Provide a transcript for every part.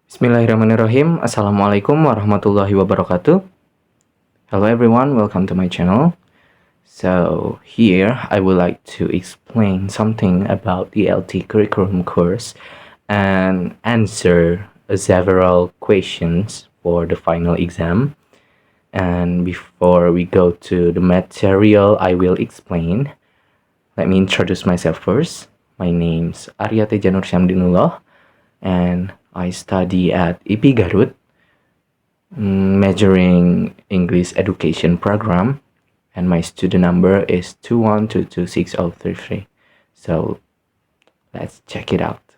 Bismillahirrahmanirrahim. Assalamualaikum warahmatullahi wabarakatuh. Hello everyone, welcome to my channel. So here I would like to explain something about the ELT curriculum course and answer several questions for the final exam. And before we go to the material I will explain, let me introduce myself first. My name's Arya Teja Nursyamdinullah and I study at IP Garut, majoring English education program, and my student number is 2122603. So let's check it out.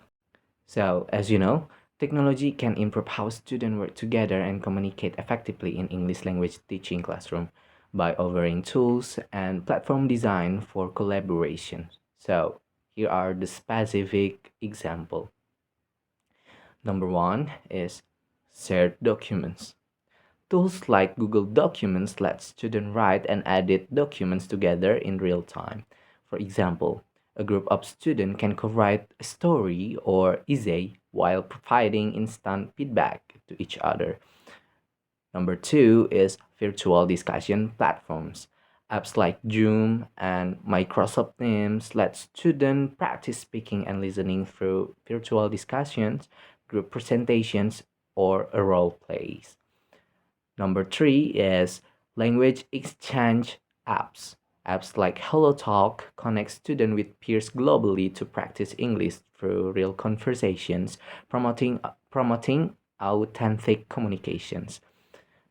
So as you know, technology can improve how students work together and communicate effectively in English language teaching classroom by offering tools and platform design for collaboration. So here are the specific example. Number one is shared documents. Tools like Google Documents let students write and edit documents together in real time. For example, a group of students can co-write a story or essay while providing instant feedback to each other. Number two is virtual discussion platforms. Apps like Zoom and Microsoft Teams let students practice speaking and listening through virtual discussions, group presentations, or a role plays. Number three is language exchange apps. Apps like HelloTalk connect students with peers globally to practice English through real conversations, promoting authentic communications.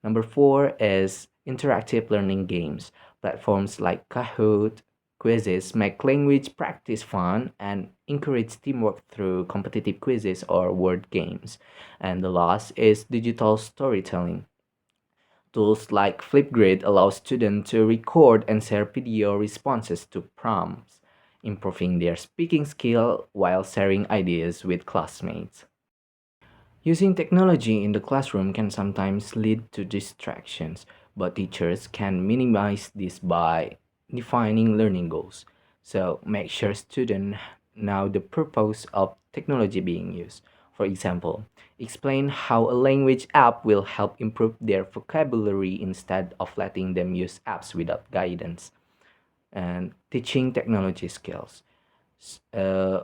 Number four is interactive learning games. Platforms like Kahoot, quizzes make language practice fun and encourage teamwork through competitive quizzes or word games. And the last is digital storytelling. Tools like Flipgrid allow students to record and share video responses to prompts, improving their speaking skill while sharing ideas with classmates. Using technology in the classroom can sometimes lead to distractions, but teachers can minimize this by defining learning goals. So make sure students know the purpose of technology being used. For example, explain how a language app will help improve their vocabulary instead of letting them use apps without guidance. And teaching technology skills.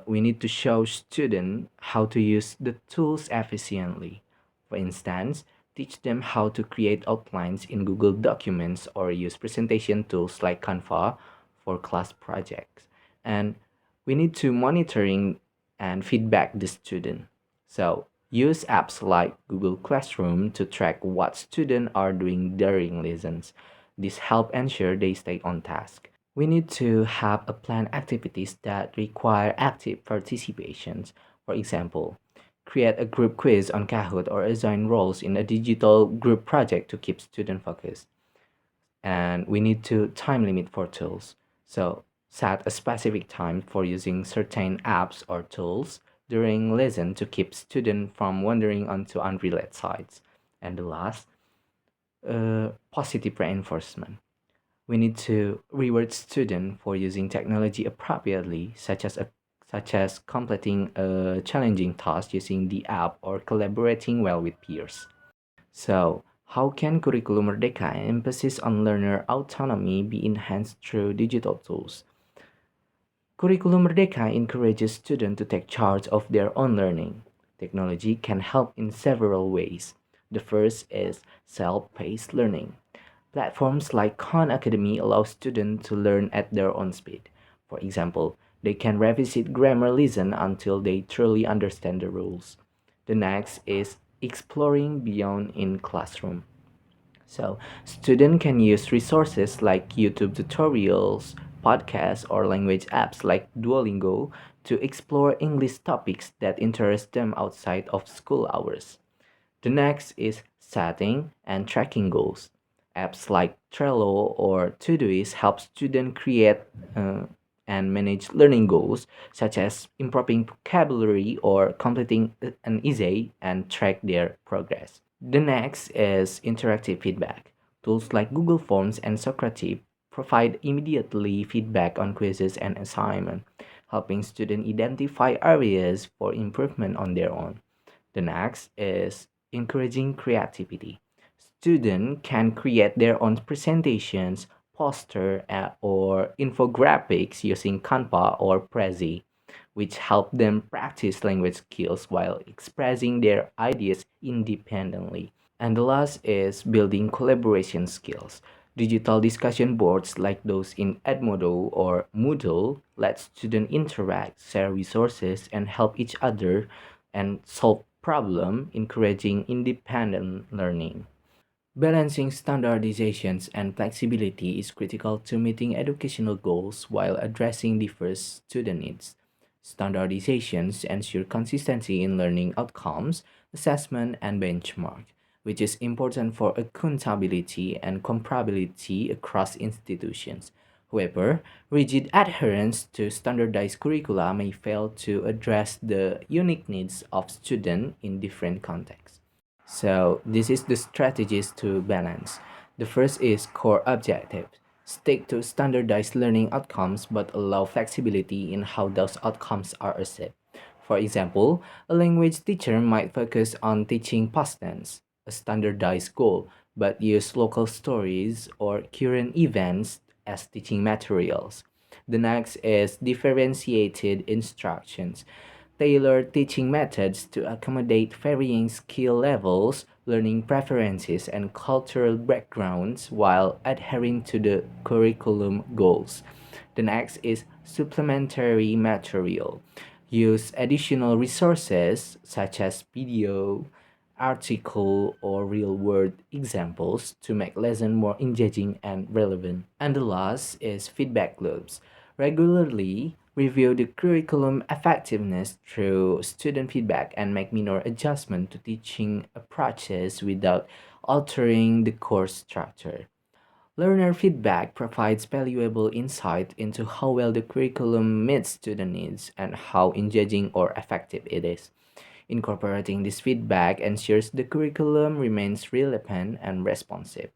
We need to show students how to use the tools efficiently. For instance, teach them how to create outlines in Google Documents or use presentation tools like Canva for class projects. And we need to monitoring and feedback the student. So use apps like Google Classroom to track what students are doing during lessons. This help ensure they stay on task. We need to have a plan activities that require active participations. For example, create a group quiz on Kahoot or assign roles in a digital group project to keep student focused. And we need to time limit for tools. So set a specific time for using certain apps or tools during lesson to keep student from wandering onto unrelated sites. And the last, positive reinforcement. We need to reward students for using technology appropriately, such as completing a challenging task using the app or collaborating well with peers. So, how can Curriculum Merdeka emphasis on learner autonomy be enhanced through digital tools? Curriculum Merdeka encourages students to take charge of their own learning. Technology can help in several ways. The first is self-paced learning. Platforms like Khan Academy allow students to learn at their own speed. For example, they can revisit grammar lesson until they truly understand the rules. The next is exploring beyond in classroom. So, students can use resources like YouTube tutorials, podcasts, or language apps like Duolingo to explore English topics that interest them outside of school hours. The next is setting and tracking goals. Apps like Trello or Todoist help students create and manage learning goals, such as improving vocabulary or completing an essay and track their progress. The next is interactive feedback. Tools like Google Forms and Socrative provide immediately feedback on quizzes and assignments, helping students identify areas for improvement on their own. The next is encouraging creativity. Students can create their own presentations, poster, or infographics using Canva or Prezi, which help them practice language skills while expressing their ideas independently. And the last is building collaboration skills. Digital discussion boards like those in Edmodo or Moodle let students interact, share resources, and help each other and solve problems, encouraging independent learning. Balancing standardizations and flexibility is critical to meeting educational goals while addressing diverse student needs. Standardizations ensure consistency in learning outcomes, assessment, and benchmark, which is important for accountability and comparability across institutions. However, rigid adherence to standardized curricula may fail to address the unique needs of students in different contexts. So this is the strategies to balance. The first is core objective. Stick to standardized learning outcomes but allow flexibility in how those outcomes are assessed. For example, a language teacher might focus on teaching past tense, a standardized goal, but use local stories or current events as teaching materials. The next is differentiated instructions. Tailor teaching methods to accommodate varying skill levels, learning preferences, and cultural backgrounds while adhering to the curriculum goals. The next is supplementary material. Use additional resources such as video, article, or real-world examples to make lesson more engaging and relevant. And the last is feedback loops. Regularly review the curriculum effectiveness through student feedback and make minor adjustment to teaching approaches without altering the course structure. Learner feedback provides valuable insight into how well the curriculum meets student needs and how engaging or effective it is. Incorporating this feedback ensures the curriculum remains relevant and responsive.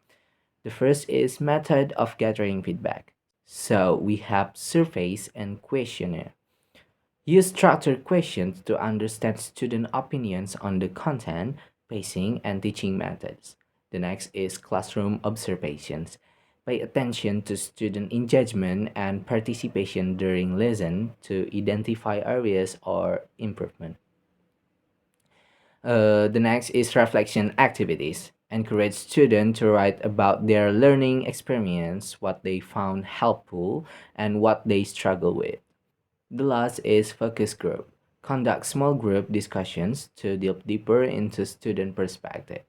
The first is method of gathering feedback. So we have surveys and questionnaire. Use structured questions to understand student opinions on the content, pacing, and teaching methods. The next is classroom observations. Pay attention to student engagement and participation during lesson to identify areas or improvement. The next is reflection activities. Encourage students to write about their learning experience, what they found helpful, and what they struggle with. The last is focus group. Conduct small group discussions to delve deeper into student perspective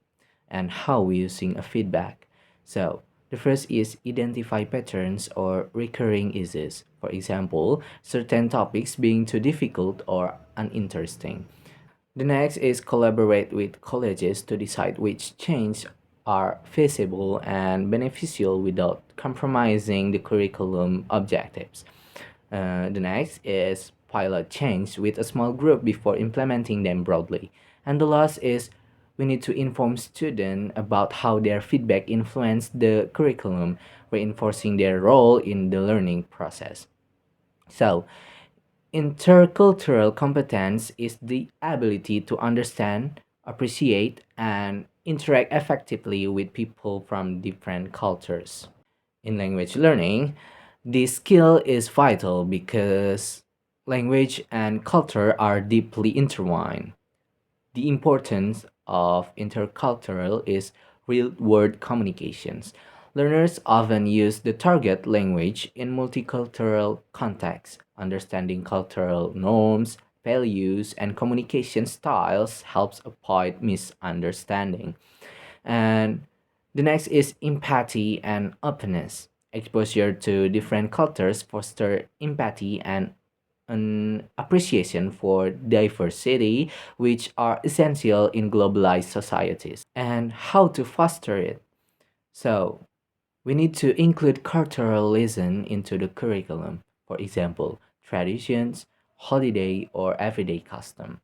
and how we using a feedback. So the first is identify patterns or recurring issues. For example, certain topics being too difficult or uninteresting. The next is collaborate with colleges to decide which changes are feasible and beneficial without compromising the curriculum objectives. The next is pilot change with a small group before implementing them broadly. And the last is we need to inform students about how their feedback influenced the curriculum, reinforcing their role in the learning process. So, intercultural competence is the ability to understand, appreciate, and interact effectively with people from different cultures. In language learning, this skill is vital because language and culture are deeply intertwined. The importance of intercultural is real world communications. Learners often use the target language in multicultural contexts. Understanding cultural norms, values, and communication styles helps avoid misunderstanding. And the next is empathy and openness. Exposure to different cultures foster empathy and an appreciation for diversity, which are essential in globalized societies. And how to foster it? So, we need to include culturalism into the curriculum. For example, traditions, holiday, or everyday custom.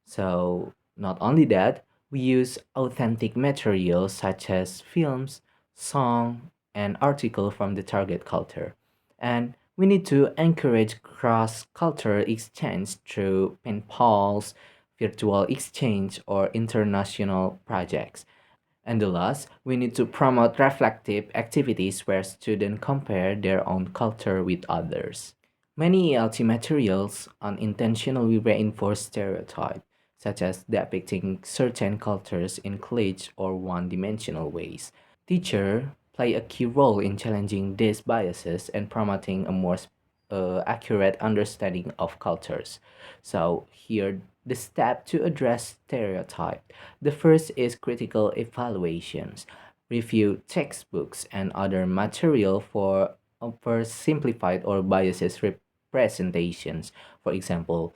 So, not only that, we use authentic materials such as films, song, and article from the target culture. And we need to encourage cross-cultural exchange through pen pals, virtual exchange, or international projects. And the last, we need to promote reflective activities where students compare their own culture with others. Many ELT materials unintentionally reinforce stereotypes, such as depicting certain cultures in glitch or one-dimensional ways. Teachers play a key role in challenging these biases and promoting a more accurate understanding of cultures. So here the step to address stereotype. The first is critical evaluations. Review textbooks and other material for simplified or biases representations. For example,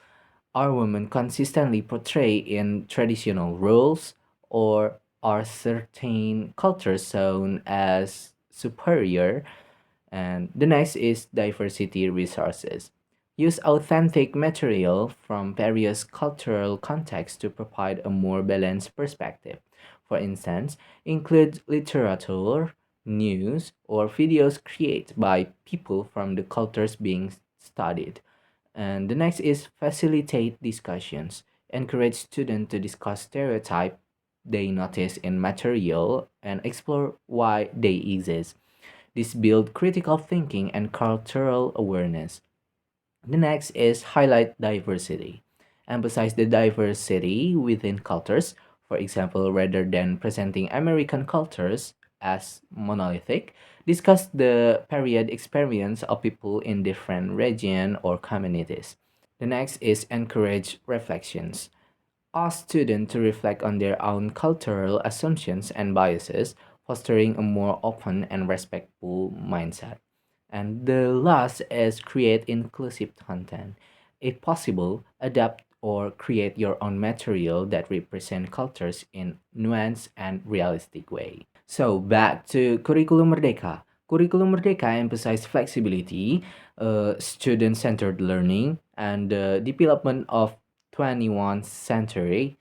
are women consistently portrayed in traditional roles, or are certain cultures shown as superior? And the next is diversity resources. Use authentic material from various cultural contexts to provide a more balanced perspective. For instance, include literature, news, or videos created by people from the cultures being studied. And the next is facilitate discussions. Encourage students to discuss stereotype they notice in material and explore why they exist. This builds critical thinking and cultural awareness. The next is highlight diversity. Emphasize the diversity within cultures. For example, rather than presenting American cultures as monolithic, discuss the period experience of people in different regions or communities. The next is encourage reflections. Ask students to reflect on their own cultural assumptions and biases, fostering a more open and respectful mindset. And the last is create inclusive content. If possible, adapt or create your own material that represent cultures in nuanced and realistic way. So back to Curriculum Merdeka. Curriculum Merdeka emphasizes flexibility, student-centered learning, and the development of 21st century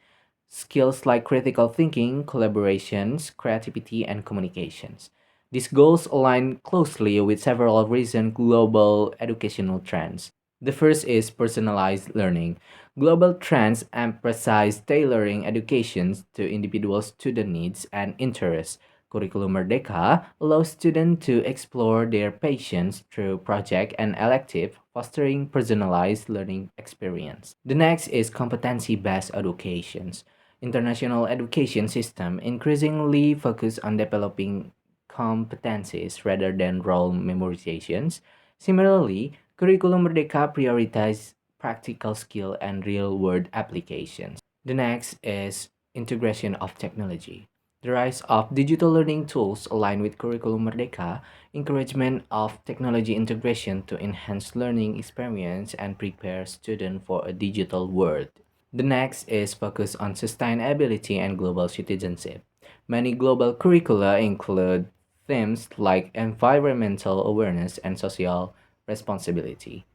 skills like critical thinking, collaborations, creativity, and communications. These goals align closely with several recent global educational trends. The first is personalized learning. Global trends emphasize tailoring education to individual student needs and interests. Curriculum Merdeka allows students to explore their passions through project and elective, fostering personalized learning experience. The next is competency-based education. International education system increasingly focus on developing competencies rather than role memorizations. Similarly, Curriculum Merdeka prioritize practical skill and real-world applications. The next is integration of technology. The rise of digital learning tools align with Curriculum Merdeka, encouragement of technology integration to enhance learning experience and prepare students for a digital world. The next is focus on sustainability and global citizenship. Many global curricula include themes like environmental awareness and social responsibility.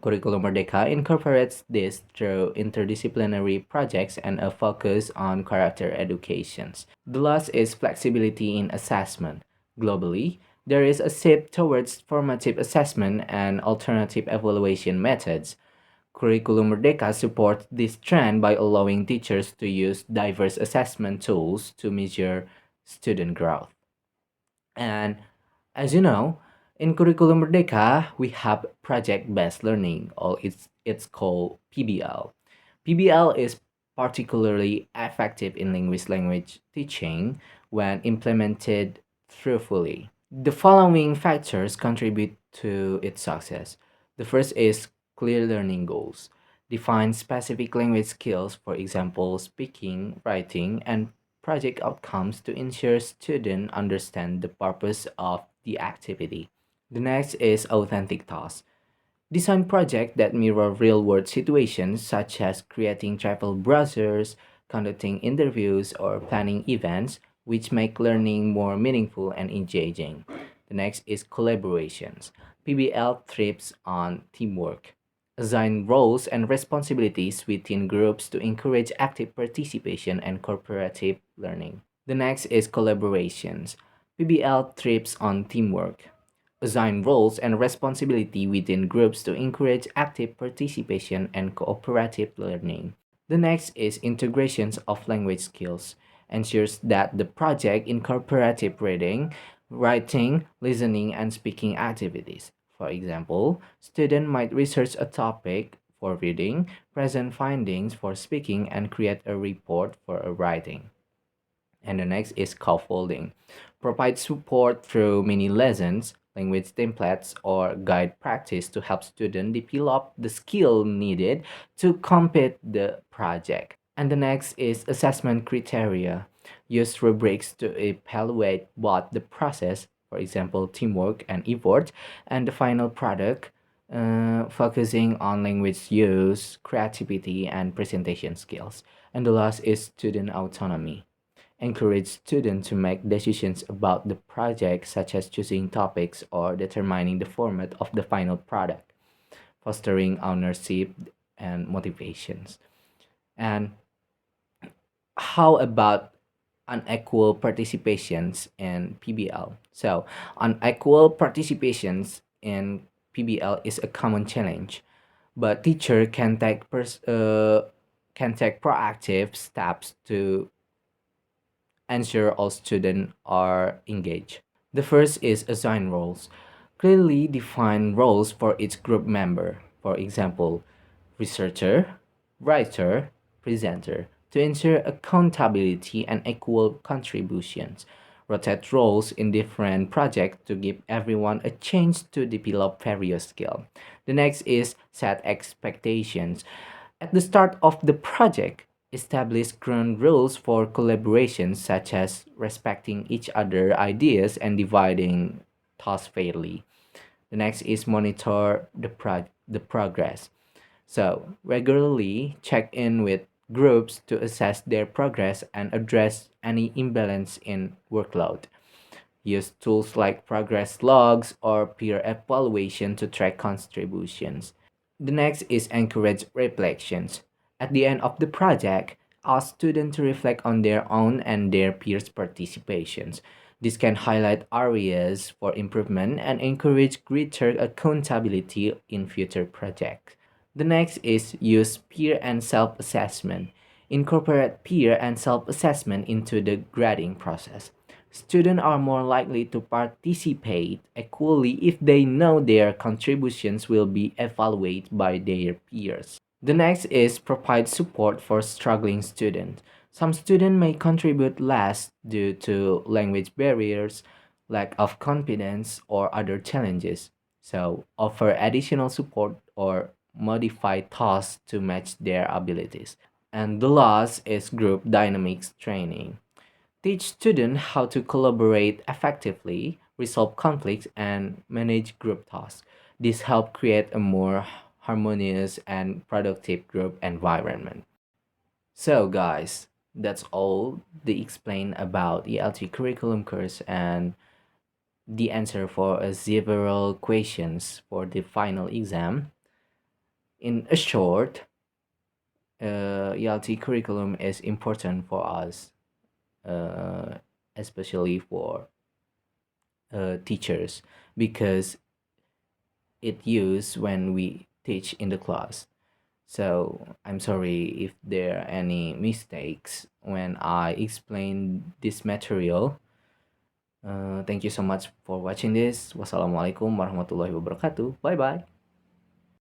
Curriculum Merdeka incorporates this through interdisciplinary projects and a focus on character education. The last is flexibility in assessment. Globally, there is a shift towards formative assessment and alternative evaluation methods. Curriculum Merdeka supports this trend by allowing teachers to use diverse assessment tools to measure student growth. And as you know, in Curriculum Merdeka, we have project-based learning, or it's called PBL. PBL is particularly effective in language teaching when implemented truthfully. The following factors contribute to its success. The first is clear learning goals. Define specific language skills, for example, speaking, writing, and project outcomes to ensure students understand the purpose of the activity. The next is authentic tasks. Design projects that mirror real-world situations such as creating travel browsers, conducting interviews, or planning events, which make learning more meaningful and engaging. The next is collaborations. PBL thrives on teamwork. Assign roles and responsibilities within groups to encourage active participation and cooperative learning. The next is collaborations. PBL thrives on teamwork. Assign roles and responsibility within groups to encourage active participation and cooperative learning. The next is integrations of language skills. Ensures that the project incorporates reading, writing, listening, and speaking activities. For example, student might research a topic for reading, present findings for speaking, and create a report for a writing. And the next is scaffolding. Provide support through mini lessons, language templates, or guide practice to help students develop the skill needed to complete the project. And the next is assessment criteria. Use rubrics to evaluate both the process, for example, teamwork and effort, and the final product, focusing on language use, creativity, and presentation skills. And the last is student autonomy. Encourage students to make decisions about the project, such as choosing topics or determining the format of the final product, fostering ownership and motivations. And how about unequal participations in PBL? So, unequal participations in PBL is a common challenge, but teacher can take proactive steps to ensure all students are engaged. The first is assign roles. Clearly define roles for each group member. For example, researcher, writer, presenter, to ensure accountability and equal contributions. Rotate roles in different projects to give everyone a chance to develop various skills. The next is set expectations. At the start of the project, establish ground rules for collaboration, such as respecting each other's ideas and dividing tasks fairly. The next is monitor the progress. So, regularly check in with groups to assess their progress and address any imbalance in workload. Use tools like progress logs or peer evaluation to track contributions. The next is encourage reflections. At the end of the project, ask students to reflect on their own and their peers' participations. This can highlight areas for improvement and encourage greater accountability in future projects. The next is use peer and self assessment. Incorporate peer and self assessment into the grading process. Students are more likely to participate equally if they know their contributions will be evaluated by their peers. The next is provide support for struggling students. Some students may contribute less due to language barriers, lack of confidence, or other challenges. So, offer additional support or modify tasks to match their abilities. And the last is group dynamics training. Teach students how to collaborate effectively, resolve conflicts, and manage group tasks. This helps create a more harmonious and productive group environment. So, guys, that's all the explain about ELT curriculum course and the answer for several questions for the final exam. In a short, ELT curriculum is important for us, uh, especially for teachers, because it used when we teach in the class. So I'm sorry if there are any mistakes when I explain this material. Thank you so much for watching this. Wassalamualaikum warahmatullahi wabarakatuh. Bye bye.